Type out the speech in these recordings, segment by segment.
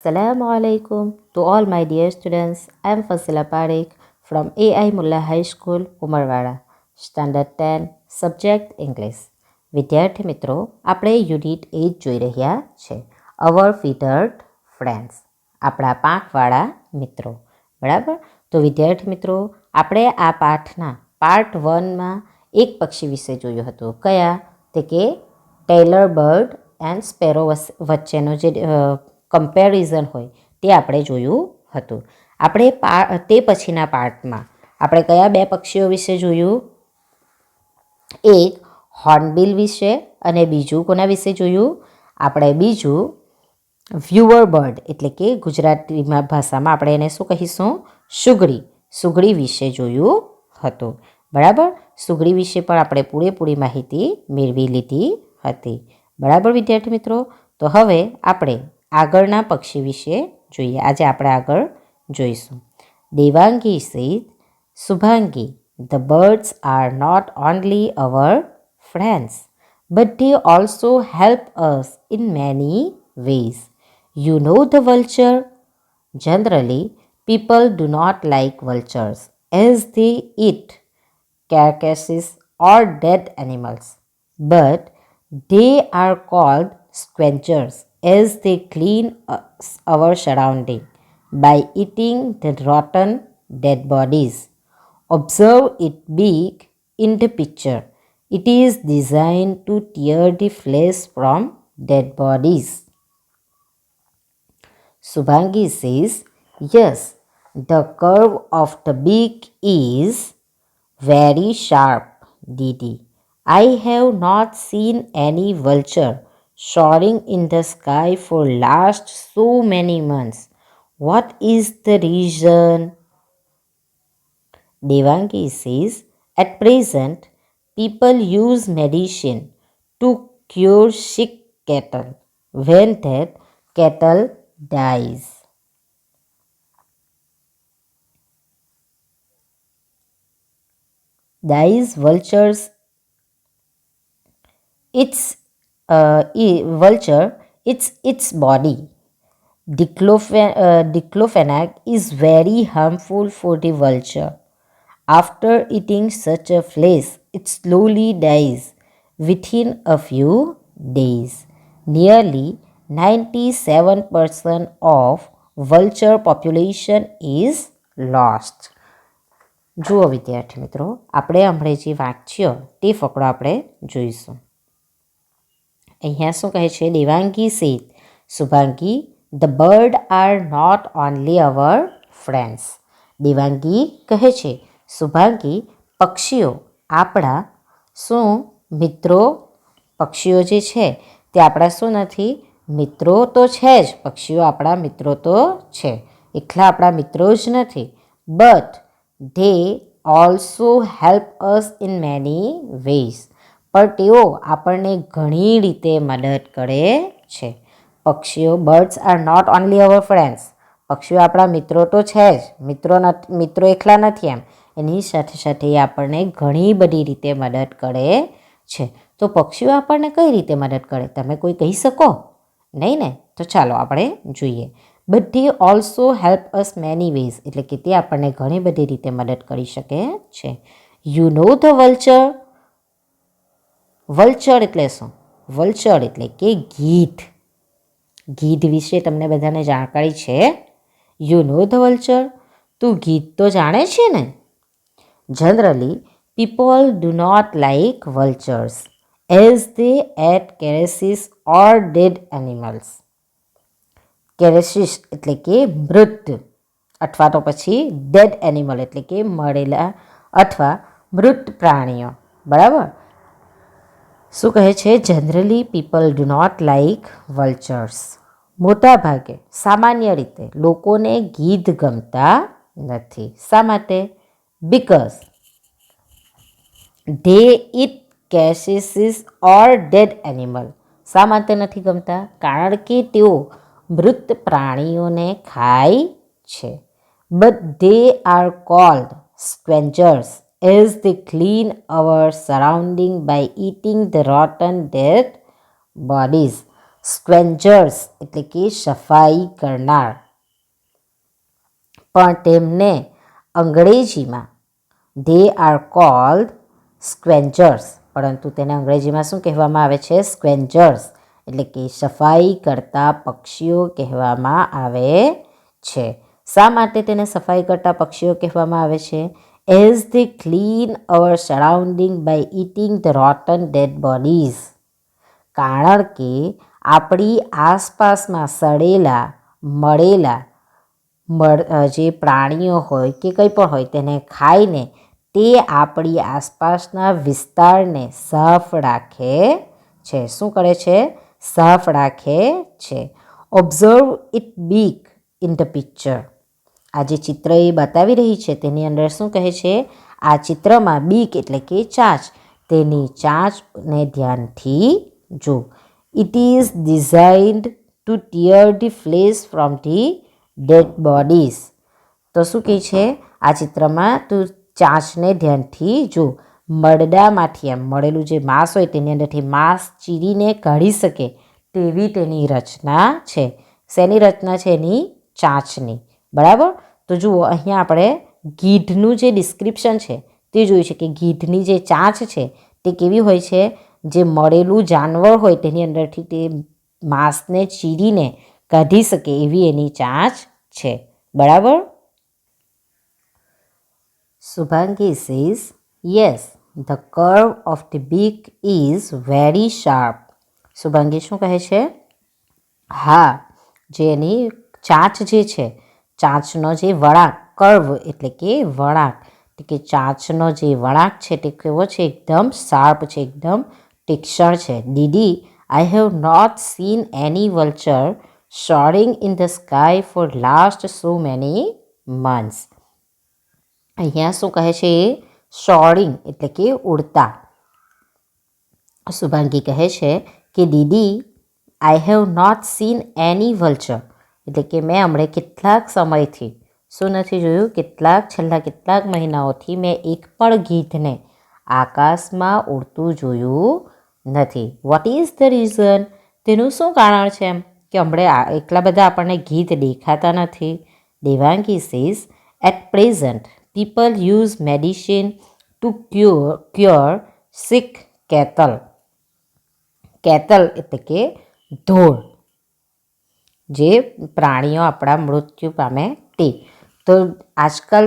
Assalamu alaikum to all my dear students. I am Fasila Parekh from AI Mullah High School, Umarwada, Standard 10, Subject English. વિદ્યાર્થી મિત્રો, આપણે unit 8 જોઈ રહ્યા છે. અવર ફીધર્ડ friends, આપણા પાંખવાળા મિત્રો. બરાબર. તો વિદ્યાર્થી મિત્રો, આપણે આ પાઠના પાર્ટ 1માં એક પક્ષી વિશે જોયું હતું. કયા? તે કે ટેલર બર્ડ એન્ડ સ્પેરો વચ્ચેનો જે કમ્પેરિઝન હોય તે આપણે જોયું હતું. આપણે તે પછીના પાર્ટમાં આપણે કયા બે પક્ષીઓ વિશે જોયું? એક હોર્નબિલ વિશે અને બીજું કોના વિશે જોયું? આપણે બીજું વ્યુઅર બર્ડ એટલે કે ગુજરાતીમાં ભાષામાં આપણે એને શું કહીશું? સુગડી વિશે જોયું હતું. બરાબર. સુગડી વિશે પણ આપણે પૂરેપૂરી માહિતી મેળવી લીધી હતી. બરાબર વિદ્યાર્થી મિત્રો. તો હવે આપણે આગળના પક્ષી વિશે જોઈએ. આજે આપણે આગળ જોઈશું. Devangi said, Shubhangi, the birds are not only our friends, but they also help us in many ways. You know the vulture? Generally, people do not like vultures as they eat carcasses or dead animals, but they are called scavengers as they clean our surrounding by eating the rotten dead bodies. Observe it big in the picture. It is designed to tear the flesh from dead bodies. Subhangi says, yes, the curve of the beak is very sharp, Didi. I have not seen any vulture soaring in the sky for last so many months. What is the reason? Devangi says, at present, people use medicine to cure sick cattle when that cattle dies. Vultures, its body. Diclofenac is very harmful for the vulture. After eating such a flesh, it slowly dies within a few days. Nearly 97% of vulture population is lost. જુઓ વિદ્યાર્થી મિત્રો, આપણે હમણાં જે વાંચ્યો તે ફકરો આપણે જોઈશું. અહીંયા શું કહે છે? Devangi said, Shubhangi, the bird are not only our friends. Devangi કહે છે, શુભાંગી, પક્ષીઓ આપણા શું મિત્રો? પક્ષીઓ જે છે તે આપણા શું નથી? મિત્રો તો છે જ, પક્ષીઓ આપણા મિત્રો તો છે, એકલા આપણા મિત્રો જ નથી. But they also help us in many ways, પણ તેઓ આપણને ઘણી રીતે મદદ કરે છે. પક્ષીઓ, birds are not only our friends, પક્ષીઓ આપણા મિત્રો તો છે જ, મિત્રો એકલા નથી એમ, એની સાથે સાથે એ આપણને ઘણી બધી રીતે મદદ કરે છે. તો પક્ષીઓ આપણને કઈ રીતે મદદ કરે? તમે કોઈ કહી શકો? નહીં ને? તો ચાલો આપણે જોઈએ. But they also help us many ways એટલે કે તે આપણને ઘણી બધી રીતે મદદ કરી શકે છે. You know the vulture. Vulture એટલે શું? વલ્ચર એટલે કે ગીધ. ગીધ વિશે તમને બધાને જાણકારી છે? You know the vulture. તું ગીધ તો જાણે છે ને? Generally people do not like vultures as they eat carcasses or dead animals. Carcasses એટલે કે મૃત, અથવા તો પછી ડેડ એનિમલ એટલે કે મરેલા અથવા મૃત પ્રાણીઓ. બરાબર. શું કહે છે? Generally people do not like vultures. મોટા ભાગે, સામાન્ય રીતે લોકોને ગીધ ગમતા નથી. શા માટે? Because they eat carcasses or dead animal. શા માટે નથી ગમતા? કારણ કે તેઓ મૃત પ્રાણીઓને ખાય છે. But they are called scavengers as they clean our surrounding by eating the rotten dead bodies. સ્ક્વેન્જર્સ એટલે કે સફાઈ કરનાર. પણ તેમને અંગ્રેજીમાં they are called સ્ક્વેન્જર્સ, પરંતુ તેને અંગ્રેજીમાં શું કહેવામાં આવે છે? સ્ક્વેન્જર્સ એટલે કે સફાઈ કરતા પક્ષીઓ કહેવામાં આવે છે. શા માટે તેને સફાઈ કરતા પક્ષીઓ કહેવામાં આવે છે? As they clean our surrounding by eating the rotten dead bodies. કારણ કે આપણી આસપાસમાં સડેલા મળેલા જે પ્રાણીઓ હોય કે કંઈ પણ હોય તેને ખાઈને તે આપણી આસપાસના વિસ્તારને સાફ રાખે છે. શું કરે છે? સાફ રાખે છે. ઓબ્ઝર્વ ઇટ બીક ઇન ધ પિક્ચર. આ જે ચિત્ર એ બતાવી રહી છે તેની અંદર શું કહે છે? આ ચિત્રમાં બીક એટલે કે ચાંચ, તેની ચાંચને ધ્યાનથી જો. It is designed to tear the flesh from the dead bodies. તો શું કહે છે આ ચિત્રમાં? તું ચાંચને ધ્યાનથી જો. મરડામાંથી એમ મળેલું જે માંસ હોય તેની અંદરથી માંસ ચીરીને કાઢી શકે તેવી તેની રચના છે. શેની રચના છે? એની ચાંચની. બરાબર. તો જુઓ અહીંયા આપણે ગીધનું જે ડિસ્ક્રિપ્શન છે તે જોયું છે કે ગીધની જે ચાંચ છે તે કેવી હોય છે? જે મળેલું જાનવર હોય તેની અંદરથી તે માંસને ચીરીને કાઢી શકે એવી એની ચાંચ છે. બરાબર. Subhangi says, yes, the curve of the beak is very sharp. Shubhangi શું કહે છે? હા, જે એની ચાંચ જે છે, ચાંચનો જે વળાંક, કર્વ એટલે કે વળાંક, એટલે કે ચાંચનો જે વળાંક છે તે કેવો છે? એકદમ શાર્પ છે, એકદમ તીક્ષ્ણ છે. દીદી, I have not seen any vulture soaring in the sky for last so many months. અહીંયા શું કહે છે? સોરિંગ એટલે કે ઉડતા. શુભાંગી કહે છે કે દીદી, I have not seen any vulture એટલે કે મેં હમણાં કેટલાક સમયથી શું નથી જોયું? છેલ્લા કેટલાક મહિનાઓથી મેં એક પણ ગીધને આકાશમાં ઉડતું જોયું નથી. What is the reason? તેનું શું કારણ છે? એમ કે હમણાં એટલા બધા આપણને ગીધ દેખાતા નથી. Devangi says, at present people use medicine to cure sick cattle. cattle એટલે કે ઢોર, જે પ્રાણીઓ આપણા મૃત્યુ પામે તે. તો આજકાલ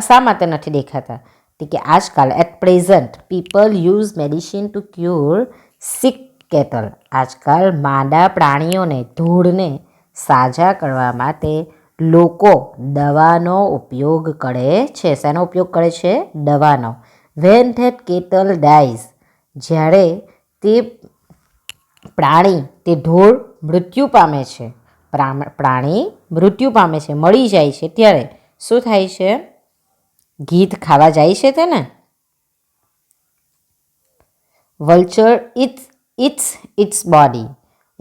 શા માટે નથી દેખાતા? કે આજકાલ at present people use medicine to cure sick cattle. આજકાલ માંદા પ્રાણીઓને, ઢોરને સાજા કરવા માટે લોકો દવાનો ઉપયોગ કરે છે. શેનો ઉપયોગ કરે છે? દવાનો. વેન ધેટ કેટલ ડાઈઝ, જ્યારે તે પ્રાણી, તે ઢોર મૃત્યુ પામે છે, પ્રાણી મૃત્યુ પામે છે, મળી જાય છે, ત્યારે શું થાય છે? ગીધ ખાવા જાય છે તેને. વલ્ચર ઇટ્સ બોડી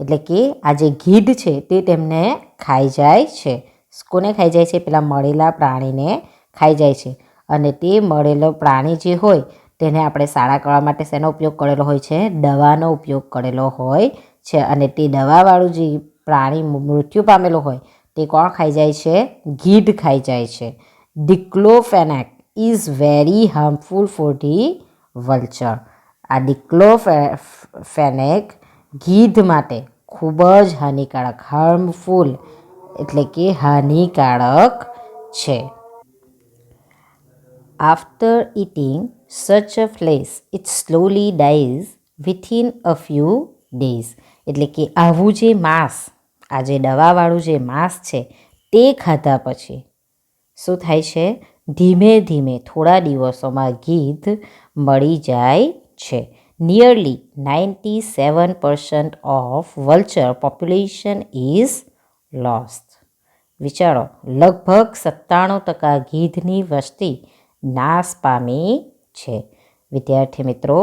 એટલે કે આ જે ગીધ છે તે તેમને ખાઈ જાય છે. કોને ખાઈ જાય છે? પેલા મળેલા પ્રાણીને ખાઈ જાય છે. અને તે મળેલો પ્રાણી જે હોય તેને આપણે સારા કરવા માટે શેનો ઉપયોગ કરેલો હોય છે? દવાનો ઉપયોગ કરેલો હોય છે. અને તે દવાવાળું જે પ્રાણી મૃત્યુ પામેલું હોય તે કોણ ખાઈ જાય છે? ગીધ ખાઈ જાય છે. Diclofenac is very harmful for the vulture. આ ડિક્લોફેનેક ગીધ માટે ખૂબ જ હાનિકારક, હાર્મફુલ એટલે કે હાનિકારક છે. After eating such a flesh it slowly dies within a few days. એટલે કે આવું જે માંસ, આ જે દવાવાળું જે માંસ છે તે ખાધા પછી શું થાય છે? ધીમે ધીમે થોડા દિવસોમાં ગીધ મળી જાય છે. Nearly 97% of vulture population is lost. વિચારો, લગભગ 97% ગીધની વસ્તી નાશ પામી છે. વિદ્યાર્થી મિત્રો,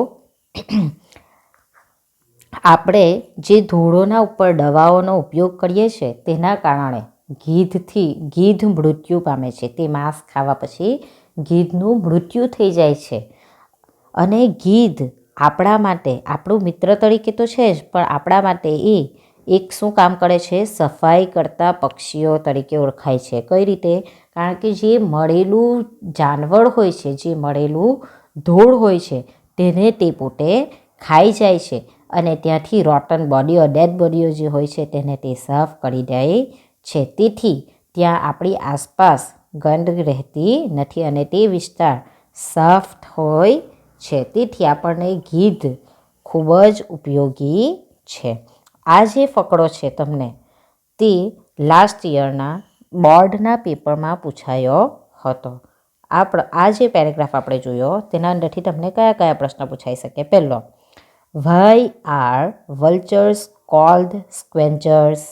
આપણે જે ધૂળોના ઉપર દવાઓનો ઉપયોગ કરીએ છીએ તેના કારણે ગીધ મૃત્યુ પામે છે. તે માંસ ખાવા પછી ગીધનું મૃત્યુ થઈ જાય છે. અને ગીધ આપણા માટે, આપણું મિત્ર તરીકે તો છે જ, પણ આપણા માટે એ એક શું કામ કરે છે? સફાઈ કરતા પક્ષીઓ તરીકે ઓળખાય છે. કઈ રીતે? કારણ કે જે મળેલું જાનવર હોય છે, જે મળેલું ધૂળ હોય છે, તેને તે પોતે ખાઈ જાય છે અને ત્યાંથી રોટન બોડીઓ, ડેડ બોડીઓ જે હોય છે તેને તે સાફ કરી દે છે. તેથી ત્યાં આપણી આસપાસ ગંદકી રહેતી નથી અને તે વિસ્તાર સાફ હોય છે. તેથી આપણને ગીધ ખૂબ જ ઉપયોગી છે. આ જે ફકરો છે તમને તે લાસ્ટ યરના બોર્ડના પેપરમાં પૂછાયો હતો. આ જે પેરેગ્રાફ આપણે જોયો તેના અંદરથી તમને કયા કયા પ્રશ્ન પૂછાઈ શકે? પહેલો, why are vultures called scavengers?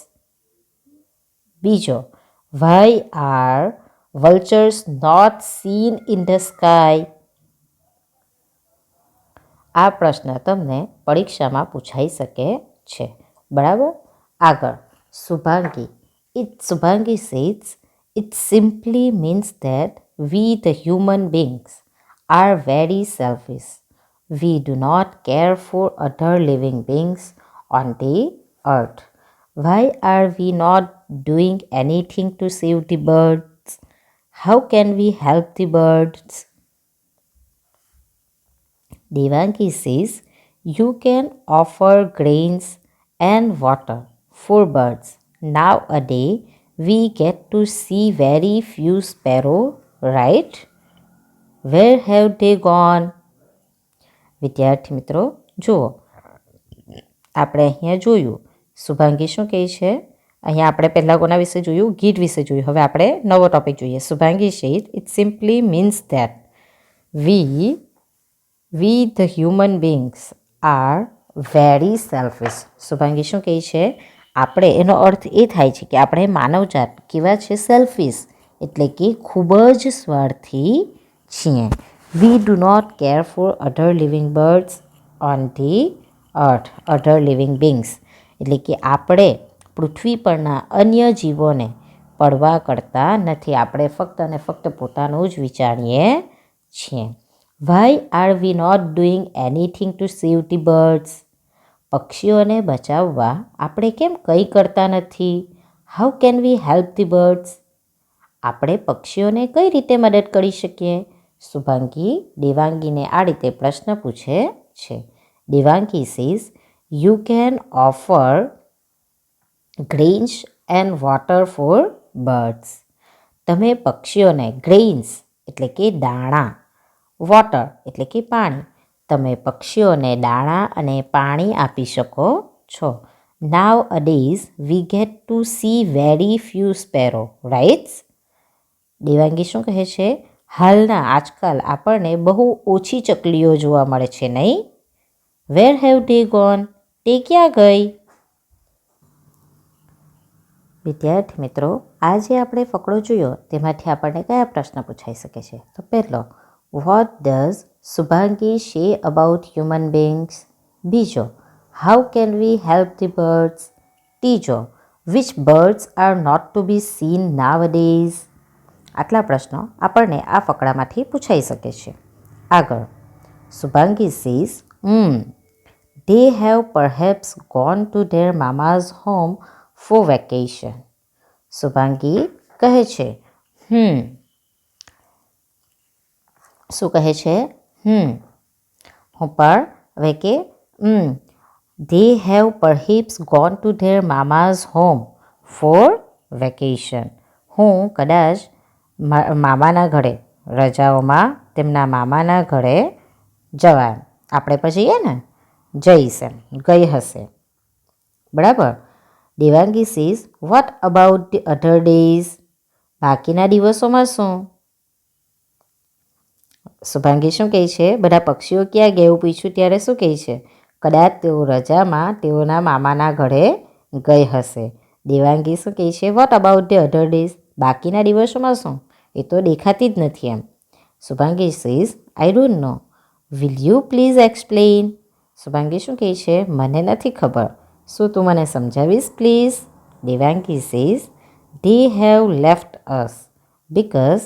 બીજો, why are vultures not seen in the sky? આ પ્રશ્ન તમને પરીક્ષામાં પૂછાઈ શકે છે. બરાબર. આગળ, Shubhangi says it simply means that we the human beings are very selfish. We do not care for other living beings on the earth. Why are we not doing anything to save the birds? How can we help the birds? Devangi says you can offer grains and water for birds. Nowadays, we get to see very few sparrows, right? Where have they gone? વિદ્યાર્થી મિત્રો જુઓ, આપણે અહીંયા જોયું શુભાંગી શું કહે છે. અહીંયા આપણે પહેલાં કોના વિશે જોયું? ગીધ વિશે જોયું. હવે આપણે નવો ટોપિક જોઈએ. Shubhangi said it simply means that we the human beings are very selfish. Shubhangi શું કહે છે? આપણે, એનો અર્થ એ થાય છે કે આપણે માનવજાત કેવા છે? સેલ્ફિશ, એટલે કે ખૂબ જ સ્વાર્થી છીએ. We do not care for other living birds on the earth. Other living beings એટલે કે આપણે પૃથ્વી પરના અન્ય જીવોને પડવા કરતા નથી. આપણે ફક્ત અને ફક્ત પોતાનું જ વિચારીએ છીએ. Why are we not doing anything to save the birds? પક્ષીઓને બચાવવા આપણે કેમ કંઈ કરતા નથી? How can we help the birds? આપણે પક્ષીઓને કઈ રીતે મદદ કરી શકીએ? શુભાંગી દેવાંગીને આ રીતે પ્રશ્ન પૂછે છે. Devangi says you can offer grains and water for birds. તમે પક્ષીઓને ગ્રેન્સ એટલે કે દાણા, વોટર એટલે કે પાણી, તમે પક્ષીઓને દાણા અને પાણી આપી શકો છો. Nowadays we get to see very few sparrow, rights? Devangi શું કહે છે? હાલના આજકાલ આપણને બહુ ઓછી ચકલીઓ જોવા મળે છે, નહીં? વેર હેવ ધે ગોન? તે ક્યાં ગઈ? વિદ્યાર્થી મિત્રો, આ જે આપણે ફકરો જોયો તેમાંથી આપણને કયા પ્રશ્ન પૂછાઈ શકે છે? તો પહેલો, what does Shubhangi say about human beings? બીજો, how can we help the birds? ત્રીજો, which birds are not to be seen nowadays? આટલા પ્રશ્નો આપણને આ ફકરામાંથી પૂછાઈ શકે છે. આગળ, Shubhangi says they have perhaps gone to their mama's home for vacation. Shubhangi કહે છે શું કહે છે? હું પણ હવે કે they have perhaps gone to their mama's home for vacation. હું કદાચ મામાના ઘરે, રજાઓમાં તેમના મામાના ઘરે જવા, આપણે પણ જઈએ ને, જઈશ એમ, ગઈ હશે. બરાબર. Devangi says what about the other days? બાકીના દિવસોમાં શું? શુભાંગી શું કહે છે? બધા પક્ષીઓ ક્યાં ગયા એવું પૂછ્યું ત્યારે શું કહે છે? કદાચ તેઓ રજામાં તેઓના મામાના ઘરે ગઈ હશે. દેવાંગી શું કહે છે? What about the other days? બાકીના દિવસોમાં શું? એ તો દેખાતી જ નથી એમ. Shubhangi says I don't know. Will you please explain? Shubhangi શું કહે છે? મને નથી ખબર, શું તું મને સમજાવીશ please? Devangi says they have left us because